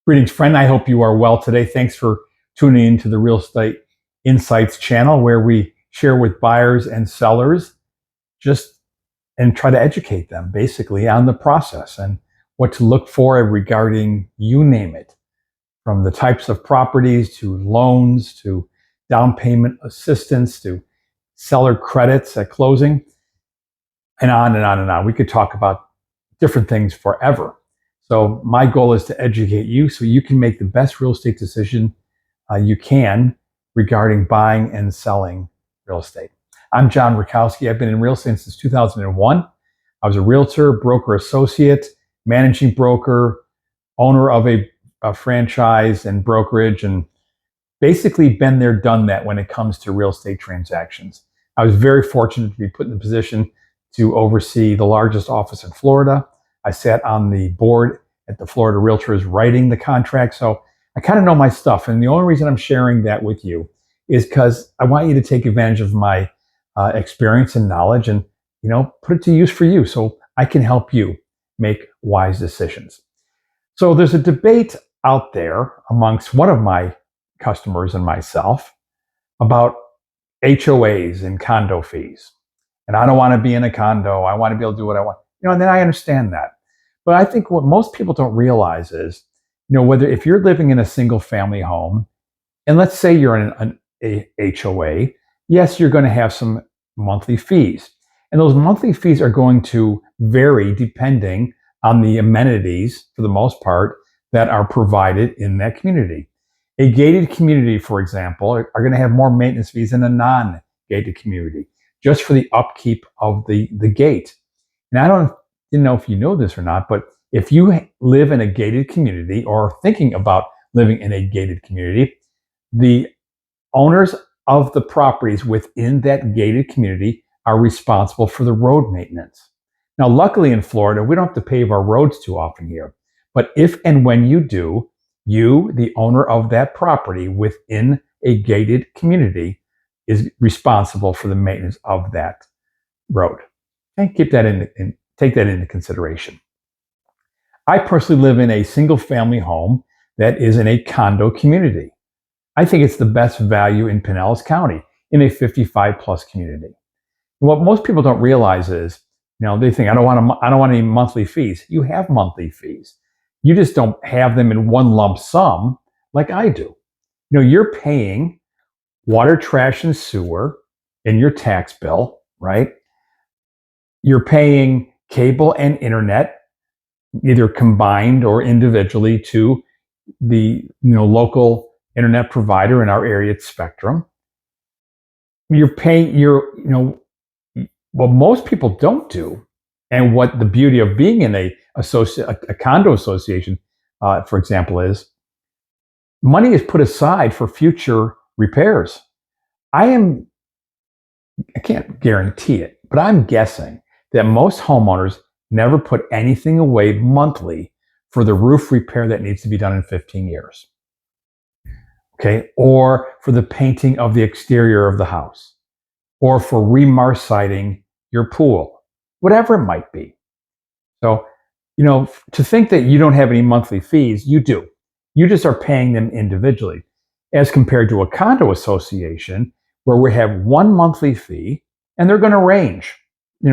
Greetings, friend. I hope you are well today. Thanks for tuning into the Real Estate Insights channel, where we share with buyers and sellers and try to educate them basically on the process and what to look for regarding, you name it, from the types of properties to loans to down payment assistance to seller credits at closing, and on and on and on. We could talk about different things forever. So my goal is to educate you so you can make the best real estate decision you can regarding buying and selling real estate. I'm John Rurkowski. I've been in real estate since 2001. I was a realtor, broker associate, managing broker, owner of a franchise and brokerage, and basically been there, done that when it comes to real estate transactions. I was very fortunate to be put in the position to oversee the largest office in Florida. I sat on the board at the Florida Realtors writing the contract. So I kind of know my stuff. And the only reason I'm sharing that with you is because I want you to take advantage of my experience and knowledge and, put it to use for you so I can help you make wise decisions. So there's a debate out there amongst one of my customers and myself about HOAs and condo fees. And I don't want to be in a condo. I want to be able to do what I want. And then I understand that. But I think what most people don't realize is, whether if you're living in a single family home, and let's say you're in a HOA, yes, you're going to have some monthly fees. And those monthly fees are going to vary depending on the amenities, for the most part, that are provided in that community. A gated community, for example, are going to have more maintenance fees than a non-gated community, just for the upkeep of the gate. And I didn't know if you know this or not, but if you live in a gated community or thinking about living in a gated community, the owners of the properties within that gated community are responsible for the road maintenance. Now, luckily in Florida, we don't have to pave our roads too often here. But if and when you do, you, the owner of that property within a gated community, is responsible for the maintenance of that road. And take that into consideration. I personally live in a single family home that is in a condo community. I think it's the best value in Pinellas County in a 55 plus community. And what most people don't realize is, they think I don't want any monthly fees. You have monthly fees. You just don't have them in one lump sum like I do. You're paying water, trash, and sewer in your tax bill, right? You're paying cable and internet, either combined or individually, to the local internet provider in our area, it's Spectrum. You're paying what most people don't do, and what the beauty of being in a condo association, for example, is money is put aside for future repairs. I can't guarantee it, but I'm guessing that most homeowners never put anything away monthly for the roof repair that needs to be done in 15 years. Okay, or for the painting of the exterior of the house, or for remarciting your pool, whatever it might be. So, to think that you don't have any monthly fees, you do. You just are paying them individually, as compared to a condo association where we have one monthly fee, and they're going to range,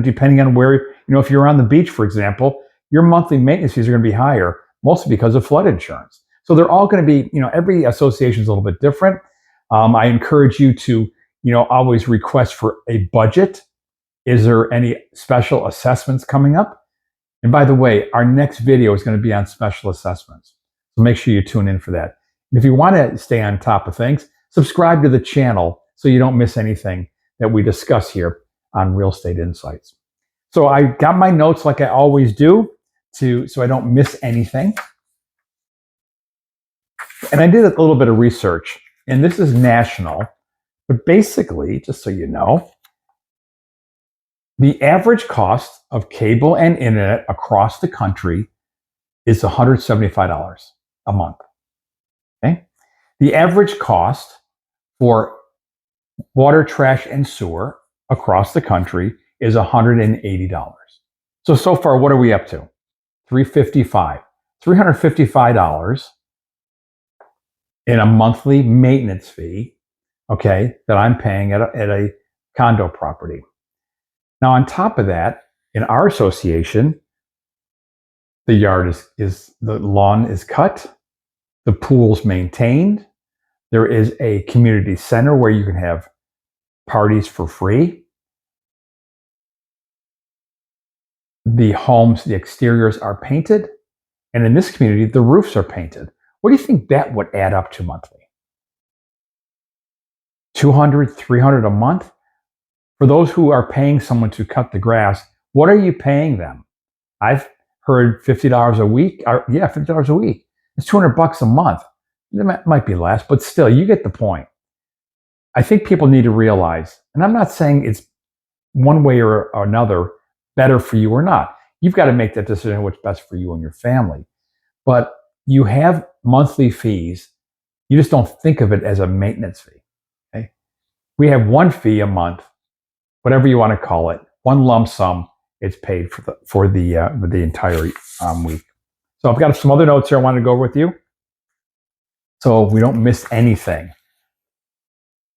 depending on where, if you're on the beach, for example, your monthly maintenance fees are going to be higher, mostly because of flood insurance. So they're all going to be, every association is a little bit different. I encourage you to, always request for a budget. Is there any special assessments coming up? And by the way, our next video is going to be on special assessments. So make sure you tune in for that. And if you want to stay on top of things, subscribe to the channel so you don't miss anything that we discuss here on Real Estate Insights. So I got my notes like I always do so I don't miss anything. And I did a little bit of research, and this is national, but basically, just so you know, the average cost of cable and internet across the country is $175 a month. Okay? The average cost for water, trash, and sewer across the country is $180. So far, what are we up to? $355. $355 in a monthly maintenance fee, okay, that I'm paying at a condo property. Now, on top of that, in our association, the yard the lawn is cut, the pool's maintained. There is a community center where you can have parties for free. The homes, the exteriors are painted. And in this community, the roofs are painted. What do you think that would add up to monthly? $200, $300 a month? For those who are paying someone to cut the grass, what are you paying them? I've heard $50 a week. Yeah, $50 a week. It's $200 a month. It might be less, but still, you get the point. I think people need to realize, and I'm not saying it's one way or another better for you or not. You've got to make that decision what's best for you and your family. But you have monthly fees. You just don't think of it as a maintenance fee. Okay? We have one fee a month, whatever you want to call it, one lump sum. It's paid for the entire week. So I've got some other notes here I wanted to go over with you, so we don't miss anything.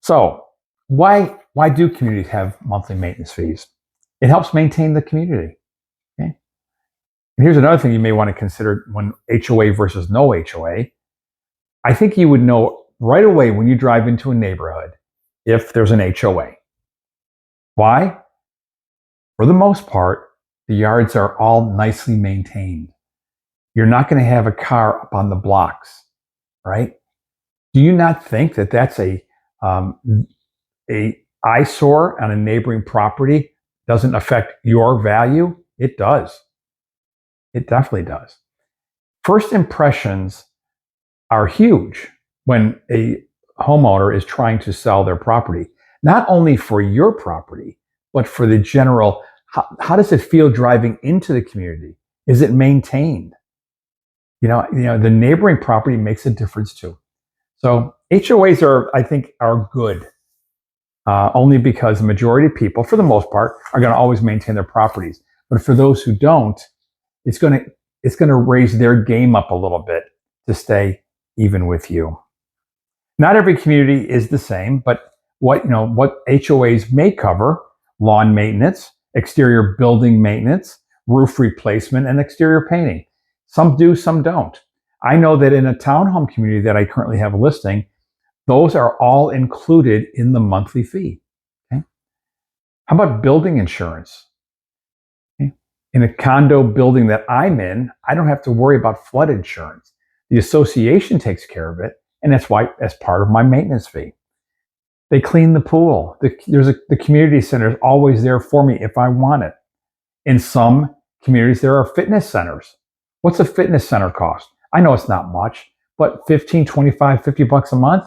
So why do communities have monthly maintenance fees? It helps maintain the community. Okay? And here's another thing you may want to consider when HOA versus no HOA. I think you would know right away when you drive into a neighborhood if there's an HOA. Why? For the most part, the yards are all nicely maintained. You're not going to have a car up on the blocks, right? Do you not think that that's a eyesore on a neighboring property doesn't affect your value? It does. It definitely does. First impressions are huge when a homeowner is trying to sell their property, not only for your property, but for the general. How does it feel driving into the community? Is it maintained? You know, the neighboring property makes a difference too. So HOAs I think are good, only because the majority of people, for the most part, are going to always maintain their properties. But for those who don't, it's going to raise their game up a little bit to stay even with you. Not every community is the same, but what HOAs may cover: lawn maintenance, exterior building maintenance, roof replacement, and exterior painting. Some do, some don't. I know that in a townhome community that I currently have a listing, those are all included in the monthly fee. Okay? How about building insurance? Okay? In a condo building that I'm in, I don't have to worry about flood insurance. The association takes care of it, and that's part of my maintenance fee. They clean the pool. The community center is always there for me if I want it. In some communities, there are fitness centers. What's a fitness center cost? I know it's not much, but $15, $25, $50 a month.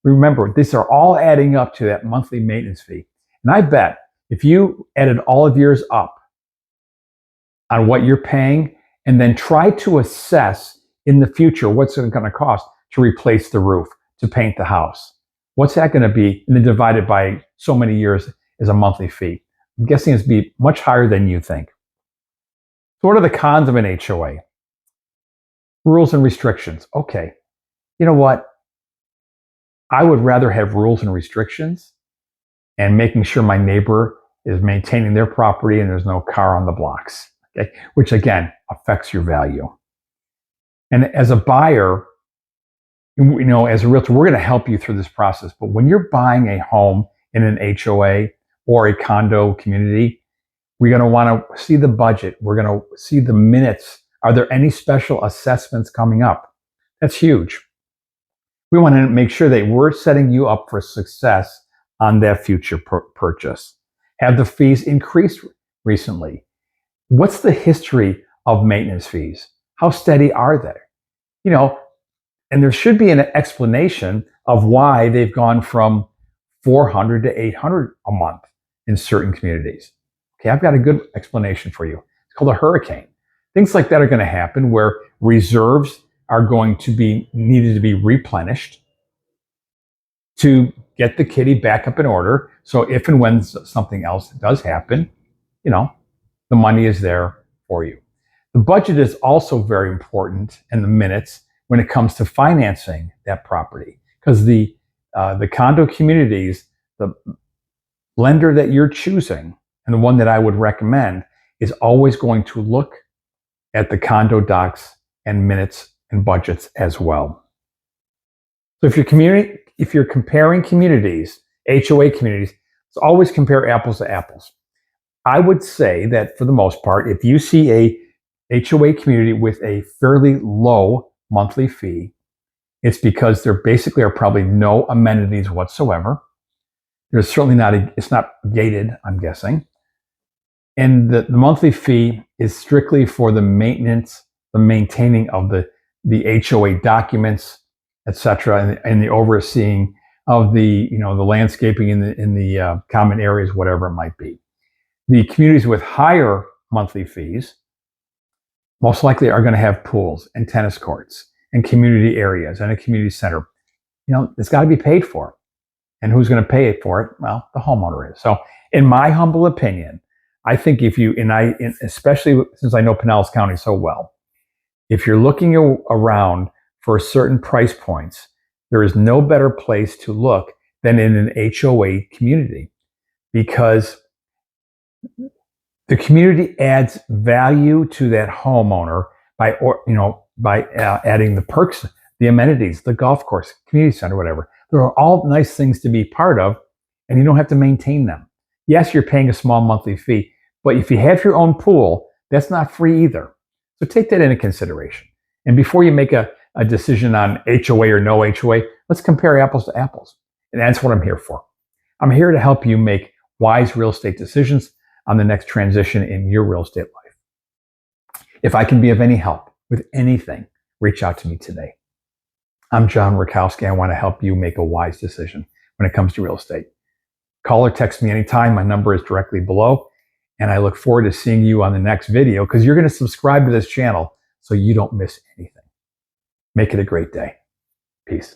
Remember, these are all adding up to that monthly maintenance fee. And I bet if you added all of yours up on what you're paying and then try to assess in the future what's it going to cost to replace the roof, to paint the house, what's that going to be? And then divided by so many years as a monthly fee. I'm guessing it's be much higher than you think. So what are the cons of an HOA? Rules and restrictions. Okay, you know what? I would rather have rules and restrictions and making sure my neighbor is maintaining their property and there's no car on the blocks, okay? Which again affects your value. And as a buyer, as a realtor, we're going to help you through this process. But when you're buying a home in an HOA or a condo community, we're going to want to see the budget. We're going to see the minutes. Are there any special assessments coming up? That's huge. We want to make sure that we're setting you up for success on that future purchase. Have the fees increased recently? What's the history of maintenance fees? How steady are they? And there should be an explanation of why they've gone from $400 to $800 a month in certain communities. Okay, I've got a good explanation for you. It's called a hurricane. Things like that are going to happen where reserves are going to be needed to be replenished to get the kitty back up in order. So if and when something else does happen, the money is there for you. The budget is also very important, and the minutes. when it comes to financing that property. Because the condo communities, the lender that you're choosing, and the one that I would recommend, is always going to look at the condo docs and minutes and budgets as well. So if you're comparing communities, HOA communities, so always compare apples to apples. I would say that for the most part, if you see a HOA community with a fairly low monthly fee, it's because there basically are probably no amenities whatsoever. There's certainly it's not gated, I'm guessing. And the monthly fee is strictly for the maintenance, the maintaining of the HOA documents, etc., and the overseeing of the landscaping in the common areas, whatever it might be. The communities with higher monthly fees most likely are going to have pools and tennis courts and community areas and a community center. It's got to be paid for. And who's going to pay for it? Well, the homeowner is. So in my humble opinion, I think especially since I know Pinellas County so well, if you're looking around for certain price points, there is no better place to look than in an HOA community, because the community adds value to that homeowner by adding the perks, the amenities, the golf course, community center, whatever. There are all nice things to be part of, and you don't have to maintain them. Yes, you're paying a small monthly fee, but if you have your own pool, that's not free either. So take that into consideration. And before you make a decision on HOA or no HOA, let's compare apples to apples. And that's what I'm here for. I'm here to help you make wise real estate decisions on the next transition in your real estate life. If I can be of any help with anything, reach out to me today. I'm John Rurkowski. I want to help you make a wise decision when it comes to real estate. Call or text me anytime. My number is directly below. And I look forward to seeing you on the next video, because you're going to subscribe to this channel so you don't miss anything. Make it a great day. Peace.